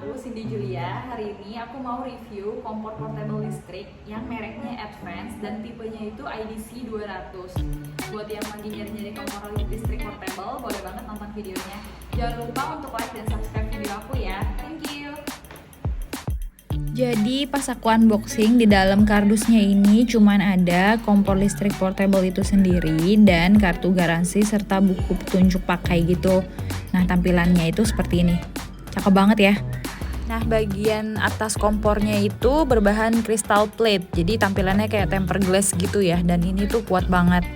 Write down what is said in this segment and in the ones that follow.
aku Cindy Julia. Hari ini aku mau review kompor portable listrik yang mereknya Advance dan tipenya itu IDC 200. Buat yang lagi nyari-nyari kompor listrik portable, boleh banget nonton videonya. Jangan lupa untuk like dan subscribe video aku ya. Thank you. Jadi pas aku unboxing, di dalam kardusnya ini cuman ada kompor listrik portable itu sendiri dan kartu garansi serta buku petunjuk pakai gitu. Nah, tampilannya itu seperti ini. Cakep banget ya. Nah, bagian atas kompornya itu berbahan crystal plate. Jadi tampilannya kayak tempered glass gitu ya, dan ini tuh kuat banget.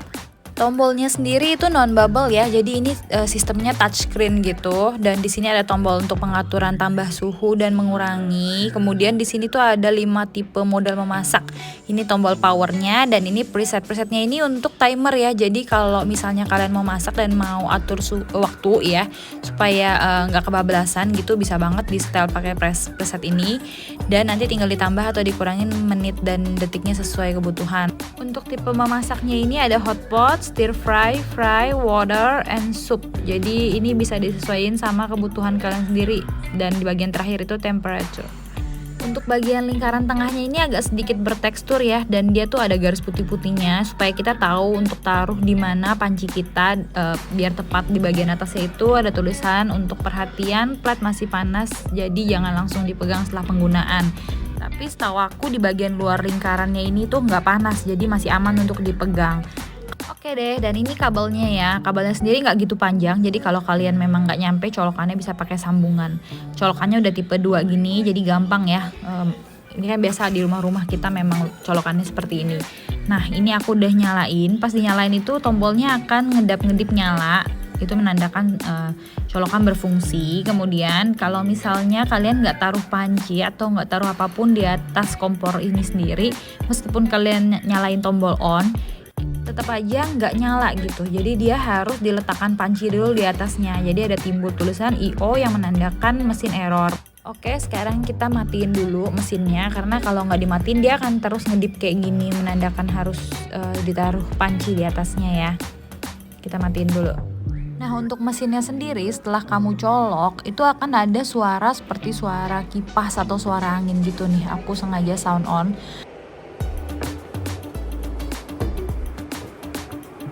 Tombolnya sendiri itu non bubble ya, jadi ini sistemnya touchscreen gitu, dan di sini ada tombol untuk pengaturan tambah suhu dan mengurangi. Kemudian di sini tuh ada 5 tipe modal memasak. Ini tombol powernya, dan ini presetnya ini untuk timer ya. Jadi kalau misalnya kalian mau masak dan mau atur waktu ya, supaya nggak kebablasan gitu, bisa banget di setel pakai preset ini. Dan nanti tinggal ditambah atau dikurangin menit dan detiknya sesuai kebutuhan. Untuk tipe memasaknya ini ada hot pot, stir fry, water, and soup. Jadi ini bisa disesuaikan sama kebutuhan kalian sendiri. Dan di bagian terakhir itu temperature. Untuk bagian lingkaran tengahnya ini agak sedikit bertekstur ya, dan dia tuh ada garis putih-putihnya supaya kita tahu untuk taruh di mana panci kita, biar tepat. Di bagian atasnya itu ada tulisan untuk perhatian plat masih panas, jadi jangan langsung dipegang setelah penggunaan. Tapi setahu aku di bagian luar lingkarannya ini tuh nggak panas, jadi masih aman untuk dipegang. Oke deh, dan ini kabelnya ya. Kabelnya sendiri nggak gitu panjang, jadi kalau kalian memang nggak nyampe, colokannya bisa pakai sambungan. Colokannya udah tipe 2 gini, jadi gampang ya. Ini kan biasa di rumah-rumah kita memang colokannya seperti ini. Nah, ini aku udah nyalain. Pas dinyalain itu tombolnya akan ngedap-ngedip nyala. Itu menandakan colokan berfungsi. Kemudian kalau misalnya kalian nggak taruh panci atau nggak taruh apapun di atas kompor ini sendiri, meskipun kalian nyalain tombol on, tetap aja nggak nyala gitu. Jadi dia harus diletakkan panci dulu di atasnya. Jadi ada timbul tulisan IO yang menandakan mesin error. Oke, sekarang kita matiin dulu mesinnya, karena kalau nggak dimatiin dia akan terus ngedip kayak gini, menandakan harus ditaruh panci di atasnya ya. Kita matiin dulu. Nah, untuk mesinnya sendiri setelah kamu colok itu akan ada suara seperti suara kipas atau suara angin gitu nih. Aku sengaja sound on.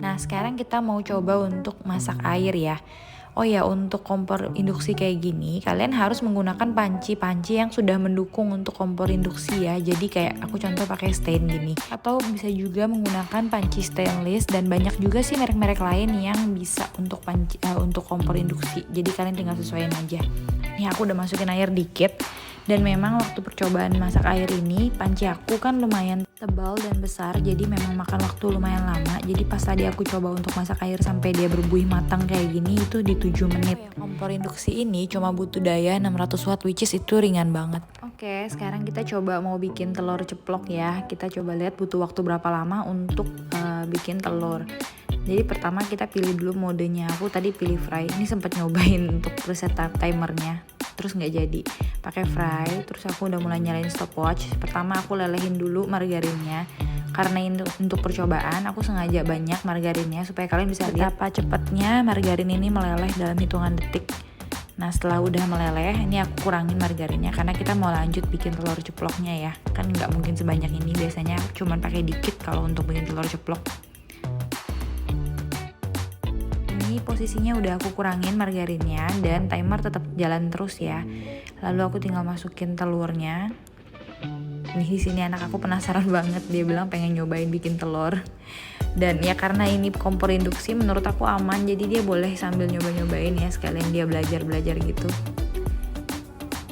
Nah, sekarang kita mau coba untuk masak air ya. Oh ya, untuk kompor induksi kayak gini, kalian harus menggunakan panci-panci yang sudah mendukung untuk kompor induksi ya. Jadi kayak aku contoh pakai stain gini. Atau bisa juga menggunakan panci stainless, dan banyak juga sih merek-merek lain yang bisa untuk untuk kompor induksi. Jadi kalian tinggal sesuaiin aja. Nih aku udah masukin air dikit. Dan memang waktu percobaan masak air ini, panci aku kan lumayan tebal dan besar, jadi memang makan waktu lumayan lama. Jadi pas tadi aku coba untuk masak air sampai dia berbuih matang kayak gini, itu di 7 menit. Kompor induksi ini cuma butuh daya 600 watt, which is itu ringan banget. Oke, sekarang kita coba mau bikin telur ceplok ya. Kita coba lihat butuh waktu berapa lama untuk bikin telur. Jadi pertama kita pilih dulu modenya. Aku tadi pilih fry. Ini sempat nyobain untuk preset timernya, terus nggak jadi. Pakai fry, terus aku udah mulai nyalain stopwatch. Pertama aku lelehin dulu margarinnya, karena ini untuk percobaan aku sengaja banyak margarinnya supaya kalian bisa lihat betapa cepatnya margarin ini meleleh dalam hitungan detik. Nah, setelah udah meleleh, ini aku kurangin margarinnya karena kita mau lanjut bikin telur ceploknya ya. Kan nggak mungkin sebanyak ini, biasanya cuman pakai dikit kalau untuk bikin telur ceplok. Ini posisinya udah aku kurangin margarinnya, dan timer tetap jalan terus ya. Lalu aku tinggal masukin telurnya. Ini di sini anak aku penasaran banget, dia bilang pengen nyobain bikin telur. Dan ya karena ini kompor induksi menurut aku aman, jadi dia boleh sambil nyoba-nyobain ya, sekalian dia belajar gitu.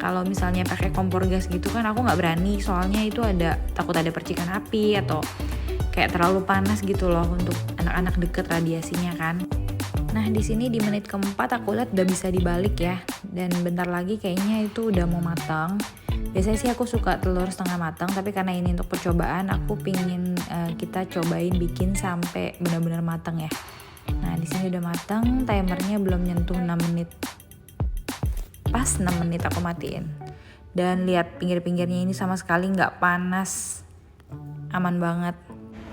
Kalau misalnya pakai kompor gas gitu kan aku nggak berani, soalnya itu takut ada percikan api atau kayak terlalu panas gitu loh untuk anak-anak deket radiasinya kan. Nah, di sini di menit keempat aku lihat udah bisa dibalik ya, dan bentar lagi kayaknya itu udah mau matang. Biasanya sih aku suka telur setengah matang, tapi karena ini untuk percobaan aku pingin kita cobain bikin sampai benar-benar matang ya. Nah, di sini udah matang, timernya belum nyentuh 6 menit. Pas 6 menit aku matiin. Dan lihat pinggir-pinggirnya ini sama sekali nggak panas. Aman banget.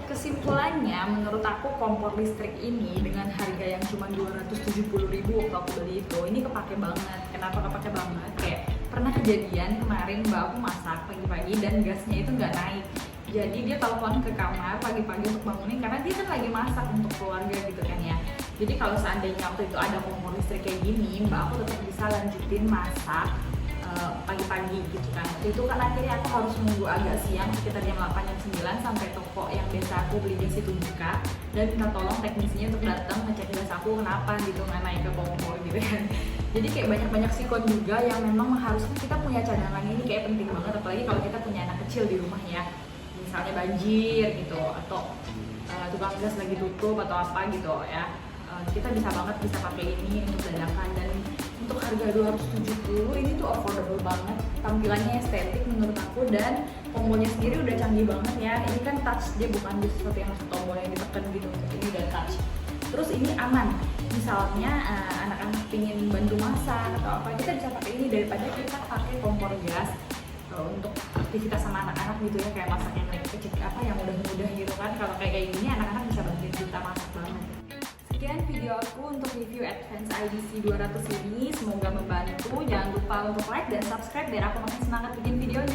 Kesimpulannya, menurut aku kompor listrik ini dengan harga yang cuma 270.000 waktu aku beli itu, ini kepake banget. Kenapa kepake banget? Kayak pernah kejadian kemarin mbak aku masak pagi-pagi dan gasnya itu nggak naik. Jadi dia telepon ke kamar pagi-pagi untuk bangunin karena dia kan lagi masak untuk keluarga gitu kan ya. Jadi kalau seandainya waktu itu ada kompor listrik kayak gini, mbak aku tetap bisa lanjutin masak pagi-pagi gitu kan. Waktu itu kan akhirnya aku harus nunggu agak siang sekitar jam 8 jam 9 sampai toko yang biasa aku beli gas itu buka dan minta tolong teknisnya untuk datang ngecek gas aku kenapa gitu nggak naik ke kompor gitu kan. Jadi kayak banyak-banyak sikon juga yang memang mengharuskan kita punya cadangan ini kayak penting banget, apalagi kalau kita punya anak kecil di rumah ya. Misalnya banjir gitu atau tukang gas lagi tutup atau apa gitu ya. Kita bisa banget bisa pakai ini untuk dadakan dan untuk harga 270 ini tuh affordable banget, tampilannya estetik menurut aku dan tombolnya sendiri udah canggih banget ya. Ini kan touch, dia bukan seperti yang masuk tombol yang ditekan gitu, ini udah touch. Terus ini aman, misalnya anak-anak pingin bantu masak atau apa, kita bisa pakai ini daripada kita pakai kompor gas untuk aktivitas sama anak-anak gitu ya, kayak masak yang kecil apa yang mudah-mudah gitu kan. Kalau kayak gini anak-anak bisa bantuin kita masak banget. Sekian video aku untuk review Advance IDC 200 ini, semoga membantu. Jangan lupa untuk like dan subscribe biar aku makin semangat bikin videonya.